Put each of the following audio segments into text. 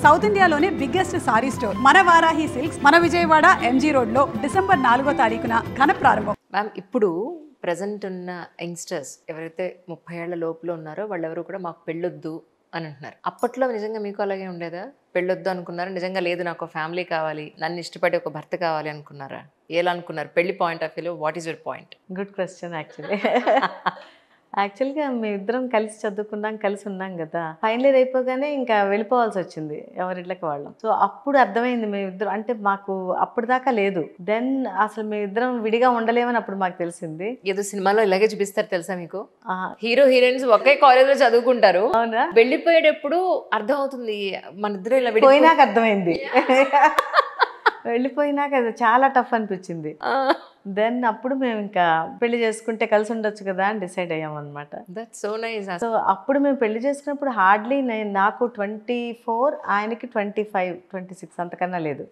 South ఇండియాలోనే biggest sorry store మన Varahi silks మన విజయవాడ ఎంజీ రోడ్ లో డిసెంబర్ 4వ తారీఖున ఘన ప్రారంభం. మ్యామ్, ఇప్పుడు ప్రజెంట్ ఉన్న యంగ్స్టర్స్ ఎవరైతే 30 ఏళ్ల లోపల ఉన్నారో వాళ్ళెవరు కూడా మాకు పెళ్ళొద్దు అని అంటున్నారు. అప్పట్లో నిజంగా మీకు అలాగే ఉండేదా? పెళ్ళొద్దు అనుకున్నారా? నిజంగా లేదు నాకు ఫ్యామిలీ కావాలి, నన్ను ఇష్టపడే ఒక భర్త కావాలి అనుకున్నారా? ఎలా అనుకున్నారు? పెళ్లి పాయింట్ ఆఫ్ వ్యూలో what is your point? Good question. యాక్చువల్గా మేమిద్దరం కలిసి చదువుకున్నాం, కలిసి ఉన్నాం కదా. ఫైనల్ ఇయర్ అయిపోగానే ఇంకా వెళ్ళిపోవాల్సి వచ్చింది ఎవరిళ్ళకి వాళ్ళం. సో అప్పుడు అర్థమైంది మేమిద్దరం అంటే మాకు అప్పుడు దాకా లేదు. దెన్ అసలు మేమిద్దరం విడిగా ఉండలేమని అప్పుడు మాకు తెలిసింది. ఏదో సినిమాలో ఇలాగే చూపిస్తారు తెలుసా మీకు? హీరో హీరోయిన్స్ ఒకే కాలేజ్ లో చదువుకుంటారు, అవునా? వెళ్ళిపోయేటప్పుడు అర్థం అవుతుంది మన ఇద్దరు ఇలా పోయినాక అర్థమైంది. వెళ్ళిపోయినాక అది చాలా టఫ్ అనిపించింది. దెన్ అప్పుడు మేము ఇంకా పెళ్లి చేసుకుంటే కలిసి ఉండొచ్చు కదా అని డిసైడ్ అయ్యాం అనమాట. సో అప్పుడు మేము పెళ్లి చేసుకున్నప్పుడు హార్డ్లీ నాకు 24, ఆయనకి 25, 26 అంతకన్నా లేదు.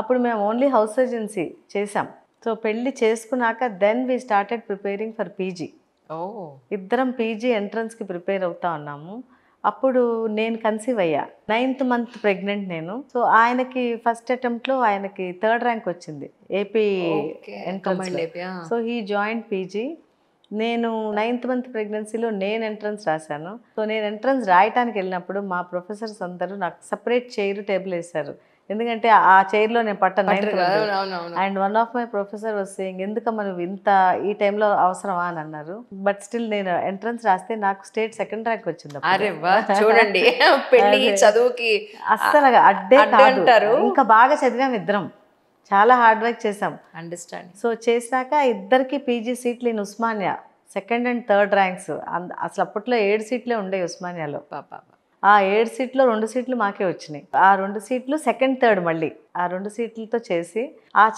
అప్పుడు మేము ఓన్లీ హౌస్ సర్జెన్సీ చేసాం. సో పెళ్లి చేసుకున్నాక then we started preparing for PG. ఇద్దరం పీజీ ఎంట్రన్స్కి ప్రిపేర్ అవుతా ఉన్నాము. అప్పుడు నేను కన్సీవ్ అయ్యా, 9th month ప్రెగ్నెంట్ నేను. సో ఆయనకి ఫస్ట్ అటెంప్ట్లో ఆయనకి 3rd ర్యాంక్ వచ్చింది AP entrance. So he join PG. నేను 9th month ప్రెగ్నెన్సీలో నేను ఎంట్రన్స్ రాశాను. సో నేను ఎంట్రన్స్ రాయటానికి వెళ్ళినప్పుడు మా ప్రొఫెసర్స్ అందరూ నాకు సపరేట్ చైర్ టేబుల్ వేశారు. ఎందుకంటే ఆ చైర్లో నేను పట్టను. And one of my professor was saying, ఎందుకమ్మా నువ్వు ఇంత ఈ టైంలో అవసరమా అని అన్నారు. బట్ స్టిల్ నేను ఎంట్రన్స్ రాస్తే నాకు స్టేట్ 2nd ర్యాంక్ వచ్చింది. చూడండి, పెళ్లి చదువుకి అస్సలు అడ్డే కాదు. ఇంకా బాగా చదివాం ఇద్దరం, చాలా హార్డ్ వర్క్ చేసాం. అండర్స్టాండ్. సో చేసినాక ఇద్దరికి పీజీ సీట్లు in Osmania 2nd and 3rd ranks. అసలు అప్పట్లో 7 సీట్లే ఉండే ఉస్మానియాలో. ఆ 7 సీట్లో 2 సీట్లు మాకే వచ్చినాయి. ఆ 2 సీట్లు 2nd, 3rd మళ్ళీ ఆ 2 సీట్లతో చేసి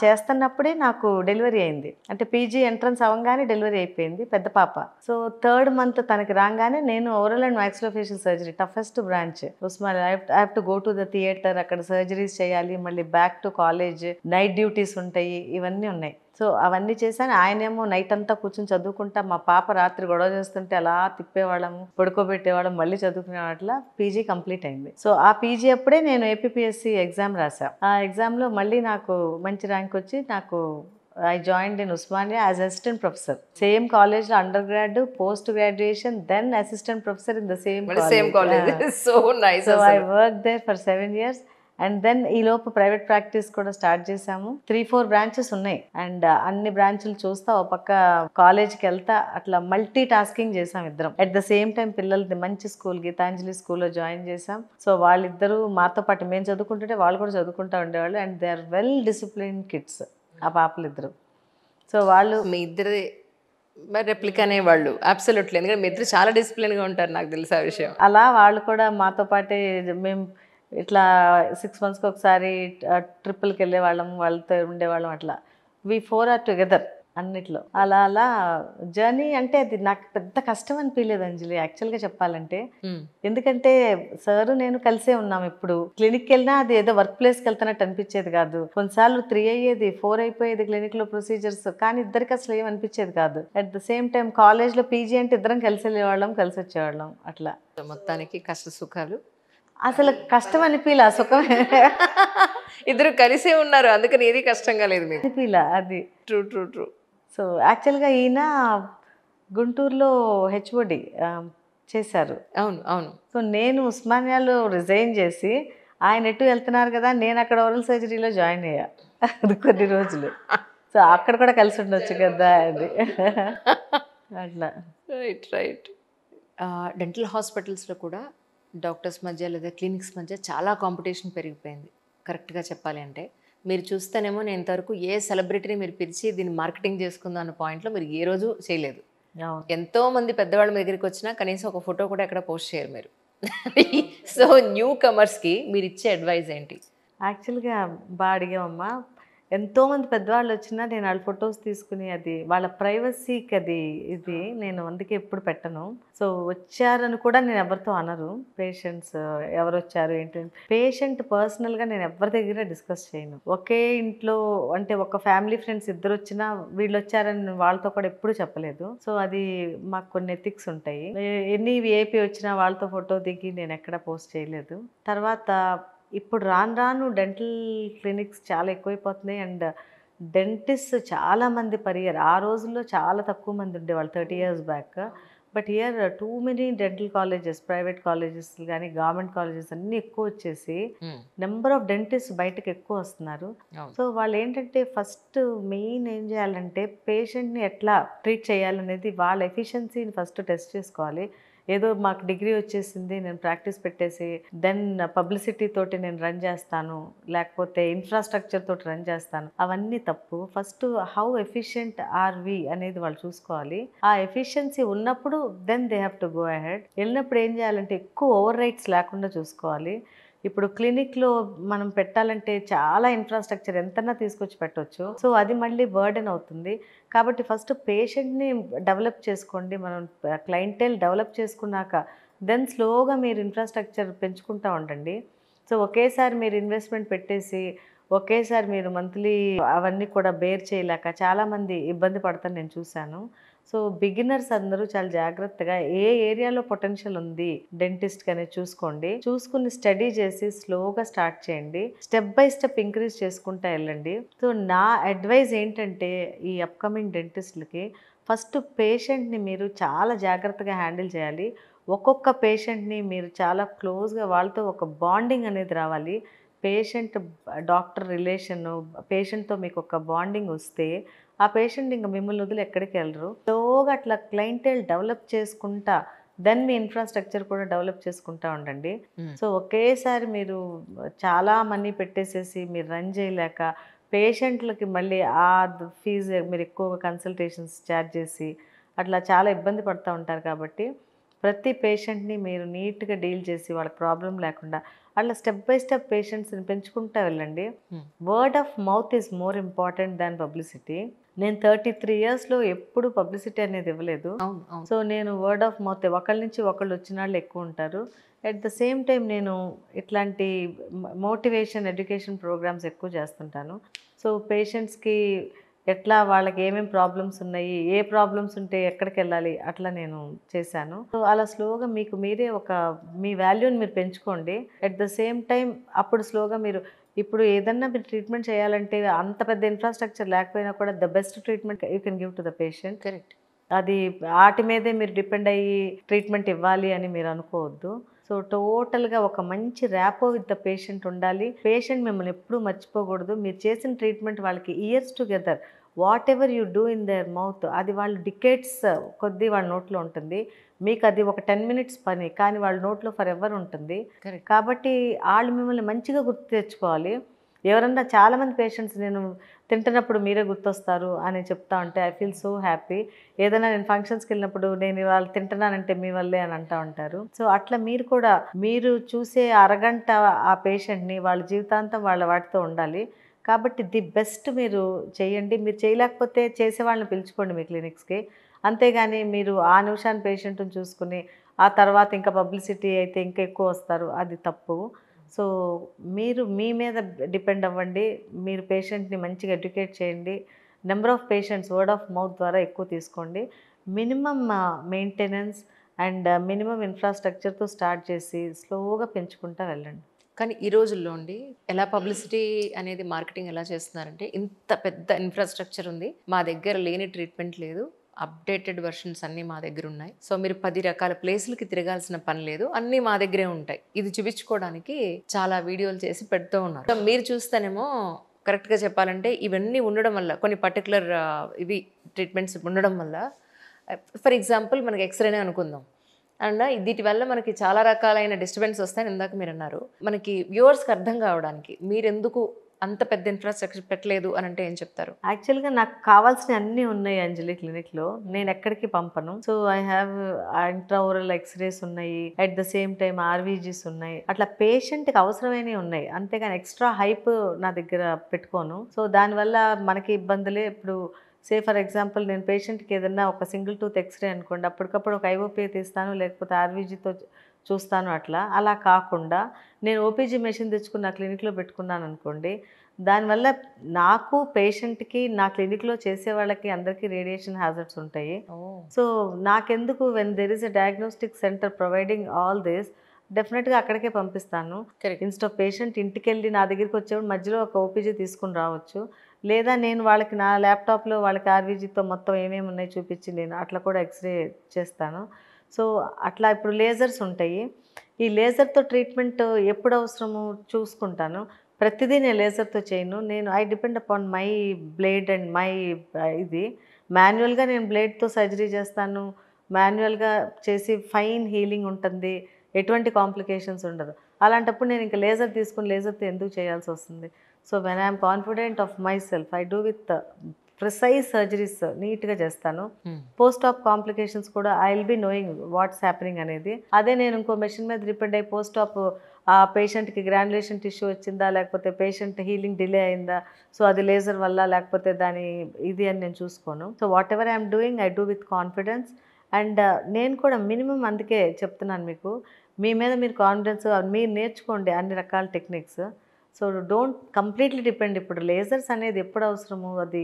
చేస్తున్నప్పుడే నాకు డెలివరీ అయింది. అంటే పీజీ ఎంట్రన్స్ అవ్వగానే డెలివరీ అయిపోయింది పెద్ద పాప. సో 3rd month తనకి రాగానే నేను oral and maxillofacial surgery, toughest branch Osmania. I have to go to the theatre, అక్కడ సర్జరీస్ చేయాలి, మళ్ళీ back to college, night duties ఉంటాయి, ఇవన్నీ ఉన్నాయి. సో అవన్నీ చేశాను. ఆయనేమో నైట్ అంతా కూర్చొని చదువుకుంటా, మా పాప రాత్రి గొడవ చేస్తుంటే అలా తిప్పేవాళ్ళము, పడుకోబెట్టేవాళ్ళం, మళ్ళీ చదువుకునేవాట్లా పీజీ కంప్లీట్ అయింది. సో ఆ పీజీ అప్పుడే నేను ఏపీపీఎస్సీ ఎగ్జామ్ రాసా. ఆ ఎగ్జామ్లో మళ్ళీ నాకు మంచి ర్యాంక్ వచ్చి నాకు I joined in Osmania as assistant professor. Same కాలేజ్లో under grad, post graduation, then assistant professor in the same college. So I work there for 7 years. And then ఈలోపు ప్రైవేట్ ప్రాక్టీస్ కూడా స్టార్ట్ చేసాము. 3-4 బ్రాంచెస్ ఉన్నాయి. And అన్ని బ్రాంచులు చూస్తా ఒక పక్క కాలేజ్కి వెళ్తా, అట్లా మల్టీ టాస్కింగ్ చేసాం ఇద్దరం. అట్ ద సేమ్ టైం పిల్లలది మంచి స్కూల్, గీతాంజలి స్కూల్లో జాయిన్ చేసాం. సో వాళ్ళిద్దరూ మాతో పాటు మేము చదువుకుంటుంటే వాళ్ళు కూడా చదువుకుంటూ ఉండేవాళ్ళు. And they are well discipline kids ఆ పాపలిద్దరు. సో వాళ్ళు మీ ఇద్దరి రెప్లికానే వాళ్ళు అబ్సల్యూట్లీ, ఎందుకంటే మీ ఇద్దరు చాలా డిసిప్లిన్గా ఉంటారు, నాకు తెలుసు ఆ విషయం. అలా వాళ్ళు కూడా మాతో పాటే మేము ఇట్లా 6 monthsకి ఒకసారి ట్రిప్పులకి వెళ్ళేవాళ్ళం, వాళ్ళతో ఉండేవాళ్ళం. అట్లా వి 4 are టుగెదర్ అన్నిట్లో. అలా అలా జర్నీ. అంటే అది నాకు పెద్ద కష్టం అనిపించలేదు అంజలి, యాక్చువల్గా చెప్పాలంటే. ఎందుకంటే సారు నేను కలిసే ఉన్నాం. ఇప్పుడు క్లినిక్కి వెళ్ళినా అది ఏదో వర్క్ ప్లేస్కి వెళ్తున్నట్టు అనిపించేది కాదు. కొన్నిసార్లు 3 అయ్యేది, 4 అయిపోయేది క్లినిక్లో ప్రొసీజర్స్, కానీ ఇద్దరికి అసలు ఏం అనిపించేది కాదు. అట్ ద సేమ్ టైం కాలేజ్లో పీజీ అంటే ఇద్దరం కలిసి వెళ్ళేవాళ్ళం, కలిసి వచ్చేవాళ్ళం. అట్లా మొత్తానికి కష్ట సుఖాలు అసలు కష్టం అనిపించలే, సుఖమే. ఇద్దరు కలిసే ఉన్నారు, అందుకని ఏది కష్టంగా లేదు మీకు అనిపించలే. అది ట్రూ ట్రూ ట్రూ. సో యాక్చువల్గా ఈయన గుంటూరులో హెచ్ఓడి చేశారు. అవును అవును. సో నేను ఉస్మానియాలో రిజైన్ చేసి ఆయన ఎటు వెళ్తున్నారు కదా, నేను అక్కడ ఓరల్ సర్జరీలో జాయిన్ అయ్యా అది కొన్ని రోజులు. సో అక్కడ కూడా కలిసి ఉండొచ్చు కదా అది. అట్లా రైట్ రైట్. డెంటల్ హాస్పిటల్స్లో కూడా డాక్టర్స్ మధ్య లేదా క్లినిక్స్ మధ్య చాలా కాంపిటీషన్ పెరిగిపోయింది. కరెక్ట్గా చెప్పాలి అంటే మీరు చూస్తేనేమో నేను ఇంతవరకు ఏ సెలబ్రిటీని మీరు పిలిచి దీన్ని మార్కెటింగ్ చేసుకుందాం అన్న పాయింట్లో మీరు ఏ రోజు చేయలేదు. ఎంతోమంది పెద్దవాళ్ళ మీ దగ్గరికి వచ్చినా కనీసం ఒక ఫోటో కూడా ఎక్కడ పోస్ట్ చేయరు మీరు. సో న్యూ కమర్స్కి మీరు ఇచ్చే అడ్వైజ్ ఏంటి? యాక్చువల్గా బాగా అడిగామమ్మా. ఎంతోమంది పెద్దవాళ్ళు వచ్చినా నేను వాళ్ళ ఫొటోస్ తీసుకుని అది వాళ్ళ ప్రైవసీకి ఇది నేను అందుకే ఎప్పుడు పెట్టను. సో వచ్చారని కూడా నేను ఎవరితో అనరు. పేషెంట్స్ ఎవరు వచ్చారు ఏంటి, పేషెంట్ పర్సనల్గా నేను ఎవరి దగ్గర డిస్కస్ చేయను. ఒకే ఇంట్లో అంటే ఒక ఫ్యామిలీ ఫ్రెండ్స్ ఇద్దరు వచ్చినా వీళ్ళు వచ్చారని వాళ్ళతో కూడా ఎప్పుడు చెప్పలేదు. సో అది మాకు కొన్ని ఎథిక్స్ ఉంటాయి. ఎన్ని ఏపీ వచ్చినా వాళ్ళతో ఫోటో దిగి నేను ఎక్కడ పోస్ట్ చేయలేదు. తర్వాత ఇప్పుడు రాను రాను డెంటల్ క్లినిక్స్ చాలా ఎక్కువైపోతున్నాయి అండ్ డెంటిస్ట్ చాలామంది పర్ ఇయర్. ఆ రోజుల్లో చాలా తక్కువ మంది ఉండేవాళ్ళు 30 years back. But here too many dental colleges, private colleges కానీ గవర్నమెంట్ కాలేజెస్ అన్నీ ఎక్కువ వచ్చేసి నెంబర్ ఆఫ్ డెంటిస్ట్ బయటకు ఎక్కువ వస్తున్నారు. సో వాళ్ళు ఏంటంటే ఫస్ట్ మెయిన్ ఏం చేయాలంటే పేషెంట్ని ఎట్లా ట్రీట్ చేయాలనేది వాళ్ళ ఎఫిషియన్సీని ఫస్ట్ టెస్ట్ చేసుకోవాలి. ఏదో మాకు డిగ్రీ వచ్చేసింది నేను ప్రాక్టీస్ పెట్టేసి దెన్ పబ్లిసిటీ తోటి నేను రన్ చేస్తాను, లేకపోతే ఇన్ఫ్రాస్ట్రక్చర్ తోటి రన్ చేస్తాను, అవన్నీ తప్పు. First how efficient are we అనేది వాళ్ళు చూసుకోవాలి. ఆ ఎఫిషియన్సీ ఉన్నప్పుడు then they have to go ahead. వెళ్ళినప్పుడు ఏం చేయాలంటే ఎక్కువ ఓవర్ రైట్స్ లేకుండా చూసుకోవాలి. ఇప్పుడు క్లినిక్లో మనం పెట్టాలంటే చాలా ఇన్ఫ్రాస్ట్రక్చర్ ఎంతన్నా తీసుకొచ్చి పెట్టవచ్చు. సో అది మళ్ళీ బర్డెన్ అవుతుంది. కాబట్టి ఫస్ట్ పేషెంట్ని డెవలప్ చేసుకోండి. మనం క్లయింటెల్ డెవలప్ చేసుకున్నాక దెన్ స్లోగా మీరు ఇన్ఫ్రాస్ట్రక్చర్ పెంచుకుంటూ ఉండండి. సో ఒకేసారి మీరు ఇన్వెస్ట్మెంట్ పెట్టేసి ఒకేసారి మీరు మంత్లీ అవన్నీ కూడా బేర్ చేయలేక చాలామంది ఇబ్బంది పడతాను నేను చూశాను. సో బిగినర్స్ అందరూ చాలా జాగ్రత్తగా ఏ ఏరియాలో పొటెన్షియల్ ఉంది డెంటిస్ట్కి అనేది చూసుకోండి. చూసుకుని స్టడీ చేసి స్లోగా స్టార్ట్ చేయండి. స్టెప్ బై స్టెప్ ఇంక్రీజ్ చేసుకుంటూ వెళ్ళండి. సో నా అడ్వైజ్ ఏంటంటే ఈ అప్కమింగ్ డెంటిస్ట్లకి ఫస్ట్ పేషెంట్ని మీరు చాలా జాగ్రత్తగా హ్యాండిల్ చేయాలి. ఒక్కొక్క పేషెంట్ని మీరు చాలా క్లోజ్గా వాళ్ళతో ఒక బాండింగ్ అనేది రావాలి. పేషెంట్ డాక్టర్ రిలేషన్, పేషెంట్తో మీకు ఒక బాండింగ్ వస్తే ఆ పేషెంట్ ఇంకా మిమ్మల్ని వదిలి ఎక్కడికి వెళ్ళరు. స్లోగా అట్లా క్లయింటెల్ డెవలప్ చేసుకుంటా దెన్ మీ ఇన్ఫ్రాస్ట్రక్చర్ కూడా డెవలప్ చేసుకుంటా ఉండండి. సో ఒకేసారి మీరు చాలా మనీ పెట్టేసేసి మీరు రన్ చేయలేక పేషెంట్లకి మళ్ళీ ఆ ఫీజు మీరు ఎక్కువ కన్సల్టేషన్స్ ఛార్జ్ చేసి అట్లా చాలా ఇబ్బంది పడుతూ ఉంటారు. కాబట్టి ప్రతి పేషెంట్ని మీరు నీట్గా డీల్ చేసి వాళ్ళకి ప్రాబ్లం లేకుండా అట్లా స్టెప్ బై స్టెప్ పేషెంట్స్ని పెంచుకుంటూ వెళ్ళండి. Word of mouth is more important than publicity. నేను 33 yearsలో ఎప్పుడు పబ్లిసిటీ అనేది ఇవ్వలేదు. సో నేను వర్డ్ ఆఫ్ మౌత్ ఒకళ్ళ నుంచి ఒకళ్ళు వచ్చిన వాళ్ళు ఎక్కువ ఉంటారు. అట్ ద సేమ్ టైం నేను ఇట్లాంటి మోటివేషన్ ఎడ్యుకేషన్ ప్రోగ్రామ్స్ ఎక్కువ చేస్తుంటాను. సో పేషెంట్స్కి ఎట్లా వాళ్ళకి ఏమేమి ప్రాబ్లమ్స్ ఉన్నాయి, ఏ ప్రాబ్లమ్స్ ఉంటే ఎక్కడికి వెళ్ళాలి అట్లా నేను చేశాను. సో అలా స్లోగా మీకు మీరే ఒక మీ వాల్యూని మీరు పెంచుకోండి. అట్ ద సేమ్ టైం అప్పుడు స్లోగా మీరు ఇప్పుడు ఏదన్నా మీరు ట్రీట్మెంట్ చేయాలంటే అంత పెద్ద ఇన్ఫ్రాస్ట్రక్చర్ లేకపోయినా కూడా the best treatment you can give to the patient. Correct. అది వాటి మీదే మీరు డిపెండ్ అయ్యి ట్రీట్మెంట్ ఇవ్వాలి అని మీరు అనుకోవద్దు. సో టోటల్గా ఒక మంచి ర్యాపో విత్ ద పేషెంట్ ఉండాలి. పేషెంట్ మిమ్మల్ని ఎప్పుడూ మర్చిపోకూడదు. మీరు చేసిన ట్రీట్మెంట్ వాళ్ళకి years together what ever you do in there mouth అది వాళ్ళు డికేట్స్ కొద్దీ వాళ్ళ నోట్లో ఉంటుంది. మీకు అది ఒక 10 minutes పని, కానీ వాళ్ళ నోట్లో ఫర్ ఎవర్ ఉంటుంది. కాబట్టి వాళ్ళు మిమ్మల్ని మంచిగా గుర్తు తెచ్చుకోవాలి. ఎవరన్నా చాలామంది పేషెంట్స్ నేను తింటున్నప్పుడు మీరే గుర్తొస్తారు అని చెప్తా ఉంటే ఐ ఫీల్ సో హ్యాపీ. ఏదైనా నేను ఫంక్షన్స్కి వెళ్ళినప్పుడు నేను వాళ్ళు తింటున్నానంటే మీ వల్లే అని అంటూ ఉంటారు. సో అట్లా మీరు కూడా మీరు చూసే అరగంట ఆ పేషెంట్ని వాళ్ళ జీవితాంతం వాళ్ళ వాటితో ఉండాలి. కాబట్టి ది బెస్ట్ మీరు చేయండి. మీరు చేయలేకపోతే చేసే వాళ్ళని పిలుచుకోండి మీ క్లినిక్స్కి. అంతేగాని మీరు ఆ నిమిషాన్ని పేషెంట్ని చూసుకుని ఆ తర్వాత ఇంకా పబ్లిసిటీ అయితే ఇంకా ఎక్కువ వస్తారు, అది తప్పు. సో మీరు మీ మీద డిపెండ్ అవ్వండి. మీరు పేషెంట్ని మంచిగా ఎడ్యుకేట్ చేయండి. Number of patients word of mouth ద్వారా ఎక్కువ తీసుకోండి. మినిమమ్ మెయింటెనెన్స్ అండ్ మినిమం ఇన్ఫ్రాస్ట్రక్చర్తో స్టార్ట్ చేసి స్లోగా పెంచుకుంటూ వెళ్ళండి. కానీ ఈ రోజుల్లో అండి ఎలా పబ్లిసిటీ అనేది మార్కెటింగ్ ఎలా చేస్తున్నారంటే ఇంత పెద్ద ఇన్ఫ్రాస్ట్రక్చర్ ఉంది, మా దగ్గర లేని ట్రీట్మెంట్ లేదు, అప్డేటెడ్ వెర్షన్స్ అన్నీ మా దగ్గర ఉన్నాయి, సో మీరు 10 రకాల ప్లేసులకి తిరగాల్సిన పని లేదు, అన్నీ మా దగ్గరే ఉంటాయి, ఇది చూపించుకోవడానికి చాలా వీడియోలు చేసి పెడుతూ ఉన్నారు. సో మీరు చూస్తేనేమో కరెక్ట్గా చెప్పాలంటే ఇవన్నీ ఉండడం వల్ల కొన్ని పర్టికులర్ ఇవి ట్రీట్మెంట్స్ ఉండడం వల్ల ఫర్ ఎగ్జాంపుల్ మనకి ఎక్స్రేనే అనుకుందాం అండ్ వీటి వల్ల మనకి చాలా రకాలైన డిస్టర్బెన్స్ వస్తాయని ఇందాక మీరు అన్నారు. మనకి వ్యూవర్స్కి అర్థం కావడానికి మీరు ఎందుకు అంత పెద్ద ఇన్ఫ్రాస్ట్రక్చర్ పెట్టలేదు అని అంటే ఏం చెప్తారు? యాక్చువల్గా నాకు కావాల్సిన అన్నీ ఉన్నాయి అంజలి క్లినిక్లో, నేను ఎక్కడికి పంపను. So I have intraoral x-rays ఉన్నాయి, at the same time RVGs ఉన్నాయి, అట్లా పేషెంట్కి అవసరమైనవి ఉన్నాయి, అంతేగాని ఎక్స్ట్రా హైప్ నా దగ్గర పెట్టుకోను. సో దానివల్ల మనకి ఇబ్బందులే. ఇప్పుడు ఫర్ ఎగ్జాంపుల్ నేను పేషెంట్కి ఏదన్నా ఒక సింగిల్ టూత్ ఎక్స్రే అనుకోండి, అప్పటికప్పుడు ఒక ఐఓపీ తీస్తాను, లేకపోతే ఆర్వీజీతో చూస్తాను. అలా కాకుండా నేను ఓపీజీ మెషిన్ తెచ్చుకుని నా క్లినిక్లో పెట్టుకున్నాను అనుకోండి, దానివల్ల నాకు, పేషెంట్కి, నా క్లినిక్లో చేసే వాళ్ళకి అందరికీ రేడియేషన్ హ్యాజర్డ్స్ ఉంటాయి. సో నాకెందుకు, when there is a diagnostic centre providing all this, డెఫినెట్గా అక్కడికే పంపిస్తాను. ఇన్స్టెడ్ ఆఫ్ పేషెంట్ ఇంటికి వెళ్ళి నా దగ్గరికి వచ్చేప్పుడు మధ్యలో ఒక ఓపీజీ తీసుకుని రావచ్చు, లేదా నేను వాళ్ళకి నా ల్యాప్టాప్లో వాళ్ళకి ఆర్వీజీతో మొత్తం ఏమేమి ఉన్నాయి చూపించి నేను అట్లా కూడా ఎక్స్రే చేస్తాను. సో అట్లా ఇప్పుడు లేజర్స్ ఉంటాయి, ఈ లేజర్తో ట్రీట్మెంట్ ఎప్పుడు అవసరమో చూసుకుంటాను. ప్రతిదీ నేను లేజర్తో చేయను. I depend upon my blade and my ఇది. మాన్యువల్గా నేను బ్లేడ్తో సర్జరీ చేస్తాను, మాన్యువల్గా చేసి ఫైన్ హీలింగ్ ఉంటుంది, ఎటువంటి కాంప్లికేషన్స్ ఉండదు. అలాంటప్పుడు నేను ఇంకా లేజర్ తీసుకుని లేజర్తో ఎందుకు చేయాల్సి వస్తుంది? So when I'm confident of my self, I do with precise surgeries నీట్గా చేస్తాను. పోస్ట్ ఆప్ కాంప్లికేషన్స్ కూడా I will be knowing what's happening అనేది. అదే నేను ఇంకో మెషిన్ మీద డిపెండ్ అయ్యి పోస్ట్ ఆప్ ఆ పేషెంట్కి గ్రాన్యులేషన్ టిష్యూ వచ్చిందా, లేకపోతే పేషెంట్ హీలింగ్ డిలే అయిందా, సో అది లేజర్ వల్ల లేకపోతే దాని ఇది అని నేను చూసుకోను. So what I'm doing, I do with confidence. And నేను కూడా మినిమం అందుకే చెప్తున్నాను మీకు, మీ మీద మీరు కాన్ఫిడెన్స్, మీరు నేర్చుకోండి అన్ని రకాల techniques. So don't completely depend. ఇప్పుడు లేజర్స్ అనేది ఎప్పుడు అవసరము, అది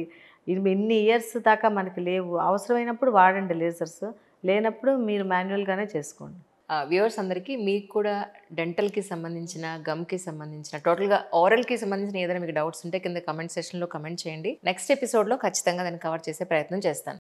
ఇన్ని ఇయర్స్ దాకా మనకి లేవు, అవసరమైనప్పుడు వాడండి లేజర్స్, లేనప్పుడు మీరు మాన్యువల్గానే చేసుకోండి. వ్యూవర్స్ అందరికీ, మీకు కూడా డెంటల్కి సంబంధించిన, గమ్కి సంబంధించిన, టోటల్గా ఓరల్కి సంబంధించిన ఏదైనా మీకు డౌట్స్ ఉంటే కింద కమెంట్ సెక్షన్లో కమెంట్ చేయండి. నెక్స్ట్ ఎపిసోడ్లో ఖచ్చితంగా దాన్ని కవర్ చేసే ప్రయత్నం చేస్తాను.